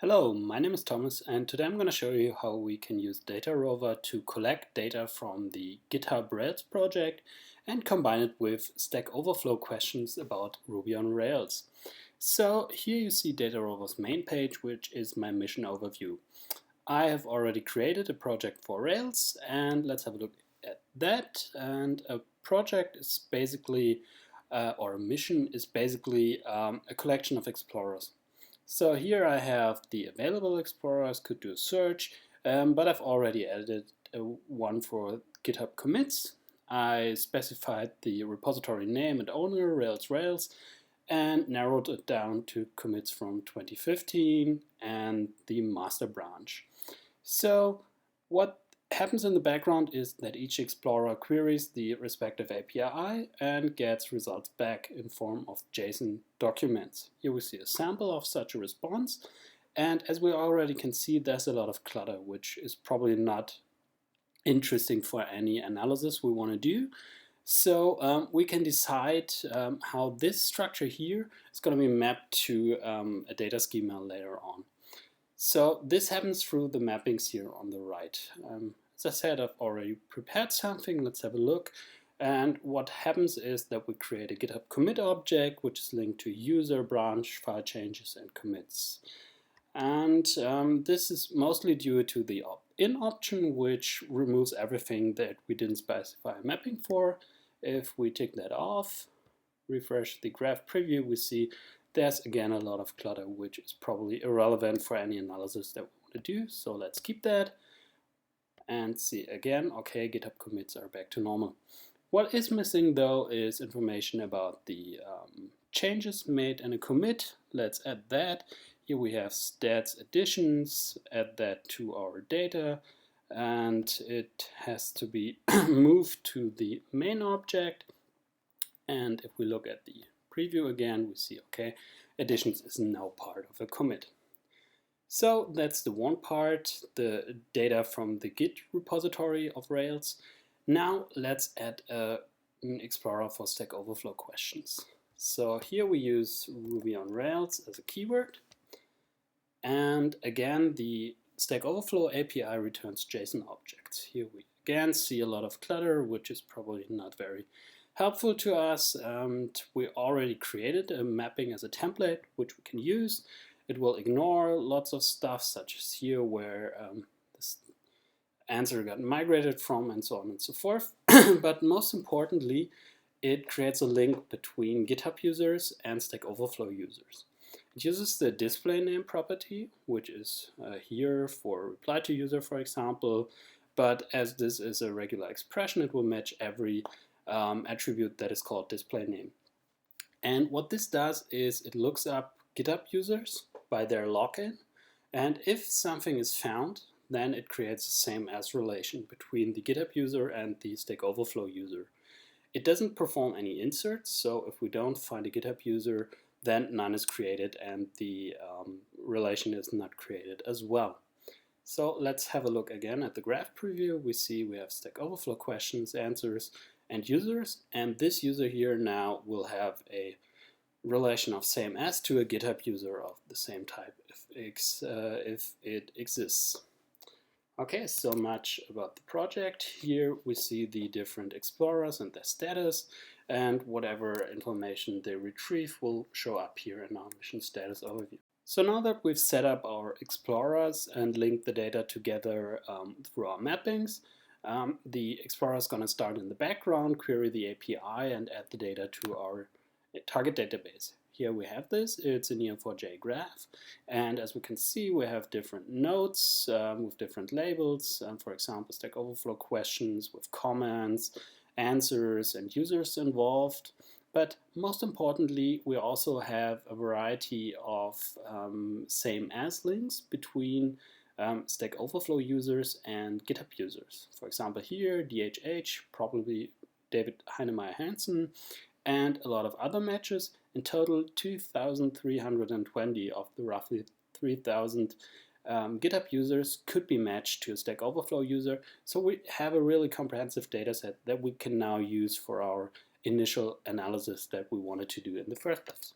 Hello, my name is Thomas and today I'm going to show you how we can use Data Rover to collect data from the GitHub Rails project and combine it with Stack Overflow questions about Ruby on Rails. So here you see Data Rover's main page, which is my mission overview. I have already created a project for Rails and let's have a look at that. And a project is basically, or a mission is basically a collection of explorers. So here I have the available explorers, could do a search, but I've already added one for GitHub commits. I specified the repository name and owner, Rails, and narrowed it down to commits from 2015 and the master branch. So what happens in the background is that each explorer queries the respective API and gets results back in form of JSON documents. Here we see a sample of such a response, and as we already can see, there's a lot of clutter, which is probably not interesting for any analysis we want to do. So we can decide how this structure here is going to be mapped to a data schema later on. So this happens through the mappings here on the right. As I said, I've already prepared something. Let's have a look. And what happens is that we create a GitHub commit object, which is linked to user, branch, file changes, and commits. And this is mostly due to the opt-in option, which removes everything that we didn't specify a mapping for. If we tick that off, refresh the graph preview, we see there's again a lot of clutter, which is probably irrelevant for any analysis that we want to do. So let's keep that and see again, okay, GitHub commits are back to normal. What is missing though is information about the changes made in a commit. Let's add that. Here we have stats additions, add that to our data, and it has to be moved to the main object. And if we look at the preview again, we see, okay, additions is now part of a commit. So that's the one part, the data from the Git repository of Rails. Now let's add an explorer for Stack Overflow questions. So here we use Ruby on Rails as a keyword. And again, the Stack Overflow API returns JSON objects. Here we again see a lot of clutter, which is probably not very helpful to us. We already created a mapping as a template, which we can use. It will ignore lots of stuff, such as here where this answer got migrated from, and so on and so forth. But most importantly, it creates a link between GitHub users and Stack Overflow users. It uses the display name property, which is here for reply to user, for example. But as this is a regular expression, it will match every attribute that is called display name. And what this does is it looks up GitHub users by their login, and if something is found, then it creates the same as relation between the GitHub user and the Stack Overflow user. It doesn't perform any inserts, so if we don't find a GitHub user, then none is created and the relation is not created as well. So let's have a look again at the graph preview. We see we have Stack Overflow questions, answers, and users, and this user here now will have a relation of same as to a GitHub user of the same type if it exists. Okay, so much about the project. Here we see the different explorers and their status, and whatever information they retrieve will show up here in our mission status overview. So now that we've set up our explorers and linked the data together through our mappings, the explorer is going to start in the background, query the API, and add the data to our target database. Here we have this, it's a Neo4j graph, and as we can see, we have different nodes with different labels, for example, Stack Overflow questions with comments, answers, and users involved. But most importantly, we also have a variety of same as links between Stack Overflow users and GitHub users. For example, here, DHH, probably David Heinemeier Hansen, and a lot of other matches. In total, 2,320 of the roughly 3,000 GitHub users could be matched to a Stack Overflow user. So we have a really comprehensive data set that we can now use for our initial analysis that we wanted to do in the first place.